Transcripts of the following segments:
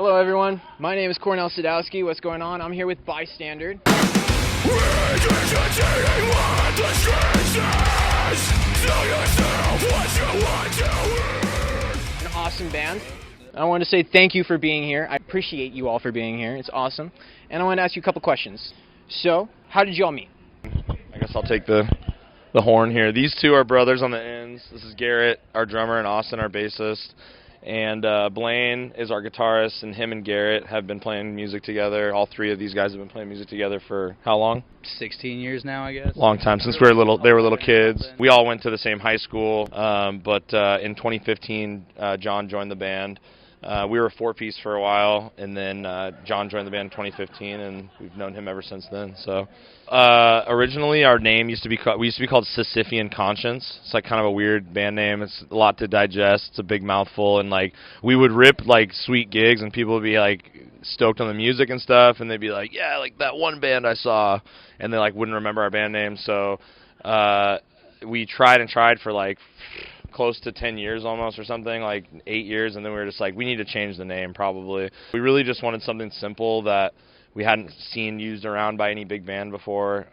Hello everyone, my name is Cornell Sadowski. What's going on? I'm here with BYSTANDER. An awesome band. I want to say thank you for being here. I appreciate you all for being here. It's awesome. And I want to ask you a couple questions. So, how did you all meet? I guess I'll take the horn here. These two are brothers on the ends. This is Garrett, our drummer, and Austin, our bassist. And Blaine is our guitarist, and him and Garrett have been playing music together. All three of these guys have been playing music together for how long? 16 years now, I guess. Long time, since they were little kids. We all went to the same high school, but in 2015, John joined the band. We were a four-piece for a while, and then John joined the band in 2015, and we've known him ever since then. So, originally our name used to be called Sisyphean Conscience. It's like kind of a weird band name. It's a lot to digest. It's a big mouthful, and like we would rip like sweet gigs, and people would be like stoked on the music and stuff, and they'd be like, yeah, like that one band I saw, and they like wouldn't remember our band name. So we tried for like close to 10 years almost or something, like 8 years, and then we were just like, we need to change the name probably. We really just wanted something simple that we hadn't seen used around by any big band before.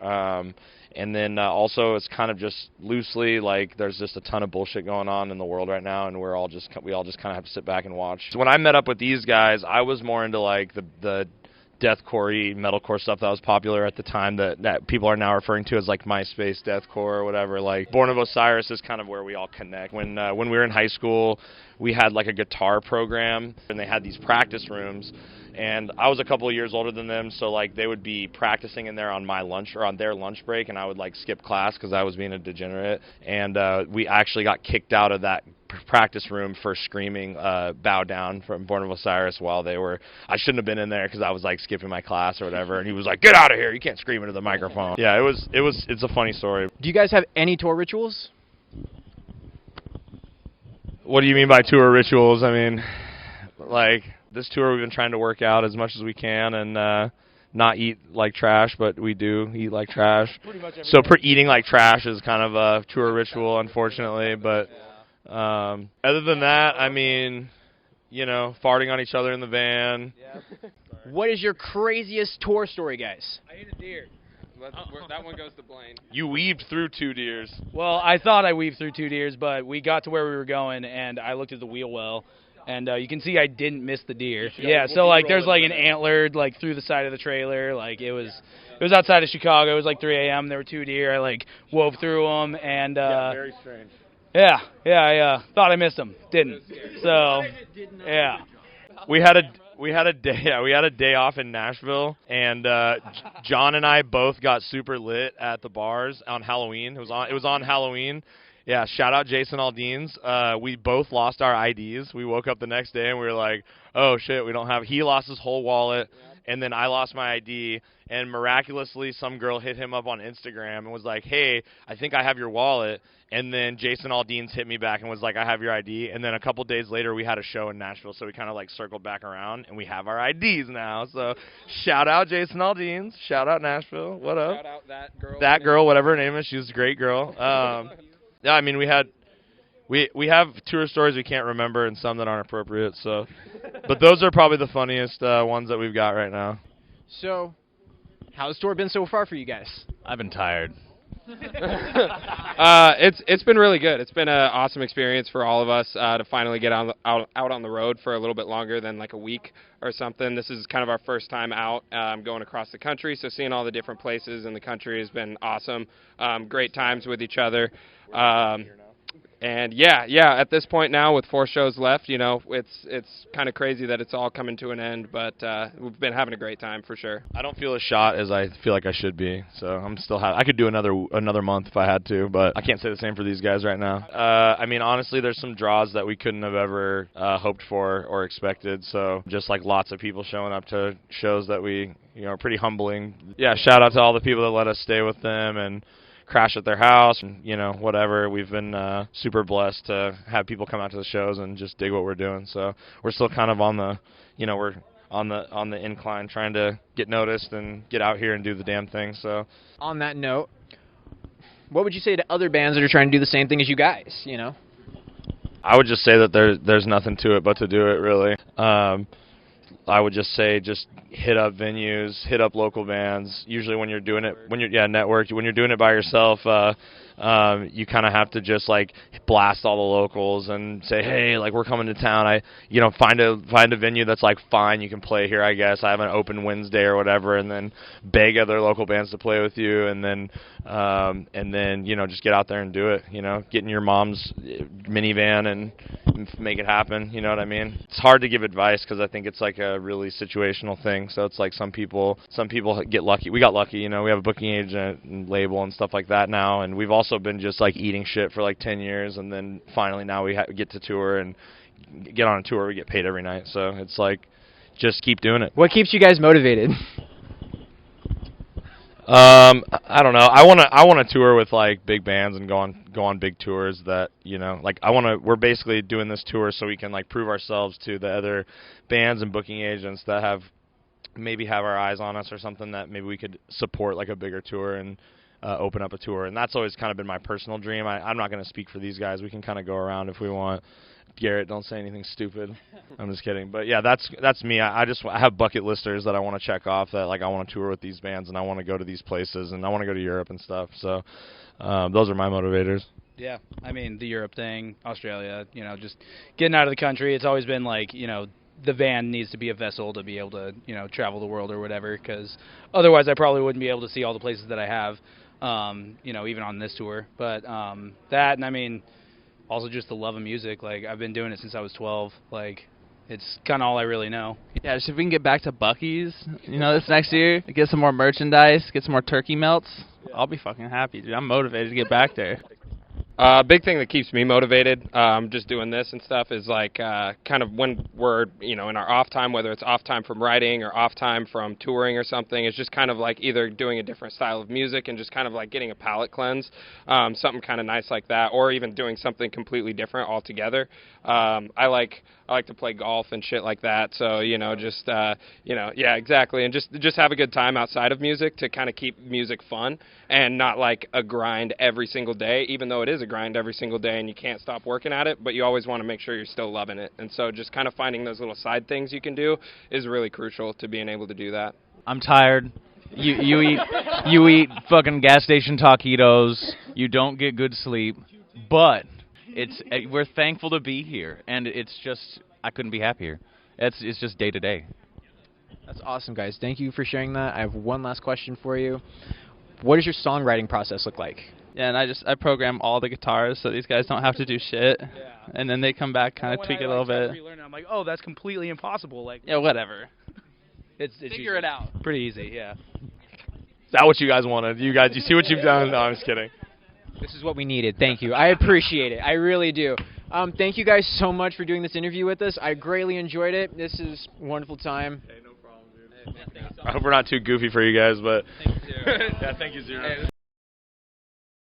And then also it's kind of just loosely like there's just a ton of bullshit going on in the world right now, and we all just kind of have to sit back and watch. So when I met up with these guys, I was more into like the deathcore-y, metalcore stuff that was popular at the time that people are now referring to as like MySpace deathcore or whatever. Like Born of Osiris is kind of where we all connect. When we were in high school, we had like a guitar program, and they had these practice rooms. And I was a couple of years older than them, so like they would be practicing in there on my lunch or on their lunch break, and I would like skip class because I was being a degenerate. And we actually got kicked out of that practice room for screaming "Bow Down" from Born of Osiris while they were. I shouldn't have been in there because I was like skipping my class or whatever. And he was like, "Get out of here! You can't scream into the microphone." Yeah, it's a funny story. Do you guys have any tour rituals? What do you mean by tour rituals? I mean, like, this tour we've been trying to work out as much as we can and not eat like trash, but we do eat like trash. So eating like trash is kind of a tour ritual, unfortunately. But other than that, I mean, you know, farting on each other in the van. What is your craziest tour story, guys? I ate a deer. That one goes to Blaine. You weaved through 2 deers. Well, I thought I weaved through 2 deers, but we got to where we were going, and I looked at the wheel well, and you can see I didn't miss the deer. Yeah, so like there's like an antler like through the side of the trailer. Like it was outside of Chicago. It was like 3 a.m. There were 2 deer. I like wove through them, and yeah, very strange. Yeah, I thought I missed them. Didn't. So yeah. We had a day off in Nashville, and John and I both got super lit at the bars on Halloween. It was on Halloween. Yeah, shout out Jason Aldean's. We both lost our IDs. We woke up the next day and we were like, oh shit, he lost his whole wallet, and then I lost my ID, and miraculously some girl hit him up on Instagram and was like, hey, I think I have your wallet. And then Jason Aldean's hit me back and was like, I have your ID. And then a couple days later, we had a show in Nashville, so we kind of like circled back around, and we have our IDs now. So shout out Jason Aldean's. Shout out Nashville. What up? Shout out that girl. That girl, whatever her name is. She was a great girl. Yeah, I mean, we have tour stories we can't remember and some that aren't appropriate. So, but those are probably the funniest ones that we've got right now. So, how's the tour been so far for you guys? I've been tired. It's been really good. It's been an awesome experience for all of us to finally get out on the road for a little bit longer than like a week or something. This is kind of our first time out going across the country, so seeing all the different places in the country has been awesome. Great times with each other. And yeah, at this point now with 4 shows left, you know, it's kind of crazy that it's all coming to an end, but we've been having a great time for sure. I don't feel as shot as I feel like I should be, so I'm still I could do another month if I had to, but I can't say the same for these guys right now. I mean, honestly, there's some draws that we couldn't have ever hoped for or expected, so just like lots of people showing up to shows that we, you know, are pretty humbling. Yeah, shout out to all the people that let us stay with them and crash at their house, and you know, whatever. We've been super blessed to have people come out to the shows and just dig what we're doing. So we're still kind of on the, you know, we're on the incline, trying to get noticed and get out here and do the damn thing. So on that note, what would you say to other bands that are trying to do the same thing as you guys? You know, I would just say that there's nothing to it but to do it, really. I would just say just hit up venues, hit up local bands. Usually when you're doing it, network. When you're doing it by yourself, you kind of have to just like blast all the locals and say, hey, like we're coming to town. Find a venue that's like fine, you can play here. I guess I have an open Wednesday or whatever, and then beg other local bands to play with you, and then just get out there and do it. Get in your mom's minivan and make it happen. You know what I mean? It's hard to give advice because I think it's like a really situational thing. So it's like some people get lucky. We got lucky. We have a booking agent and label and stuff like that now, and we've also been just like eating shit for like 10 years, and then finally now we get to tour and get on a tour. We get paid every night, so it's like just keep doing it. What keeps you guys motivated? I don't know. I want to tour with like big bands and go on big tours that, we're basically doing this tour so we can like prove ourselves to the other bands and booking agents that have our eyes on us or something, that maybe we could support like a bigger tour and open up a tour. And that's always kind of been my personal dream. I'm not going to speak for these guys. We can kind of go around if we want. Garrett, don't say anything stupid. I'm just kidding. But yeah, that's me. I have bucket listers that I want to check off, that like I want to tour with these bands and I want to go to these places and I want to go to Europe and stuff. So those are my motivators. Yeah, I mean, the Europe thing, Australia, just getting out of the country. It's always been like, the van needs to be a vessel to be able to, travel the world or whatever, because otherwise I probably wouldn't be able to see all the places that I have, even on this tour. But that, and I mean, also just the love of music. Like, I've been doing it since I was 12. Like, it's kind of all I really know. Yeah, just if we can get back to Buc-ee's, this next year, get some more merchandise, get some more turkey melts, I'll be fucking happy, dude. I'm motivated to get back there. Big thing that keeps me motivated, just doing this and stuff, is like kind of when we're in our off time, whether it's off time from writing or off time from touring or something, it's just kind of like either doing a different style of music and just kind of like getting a palate cleanse, something kind of nice like that, or even doing something completely different altogether. I like to play golf and shit like that, so yeah, exactly, and just have a good time outside of music to kind of keep music fun and not like a grind every single day, even though it is a grind every single day and you can't stop working at it, but you always want to make sure you're still loving it. And so just kind of finding those little side things you can do is really crucial to being able to do that. I'm tired. You eat fucking gas station taquitos. You don't get good sleep, but we're thankful to be here, and it's just I couldn't be happier. It's just day to day. That's awesome, guys. Thank you for sharing that. I have one last question for you. What does your songwriting process look like? Yeah, and I program all the guitars so these guys don't have to do shit. Yeah. And then they come back, kind of tweak it a little bit. I'm like, oh, that's completely impossible. Like, yeah, whatever. It's figure it out. Pretty easy, yeah. Is that what you guys wanted? You see what you've done? No, I'm just kidding. This is what we needed. Thank you. I appreciate it. I really do. Thank you guys so much for doing this interview with us. I greatly enjoyed it. This is a wonderful time. Hey, no problem, dude. I hope we're not too goofy for you guys, but Thank you, yeah, thank you, Zero.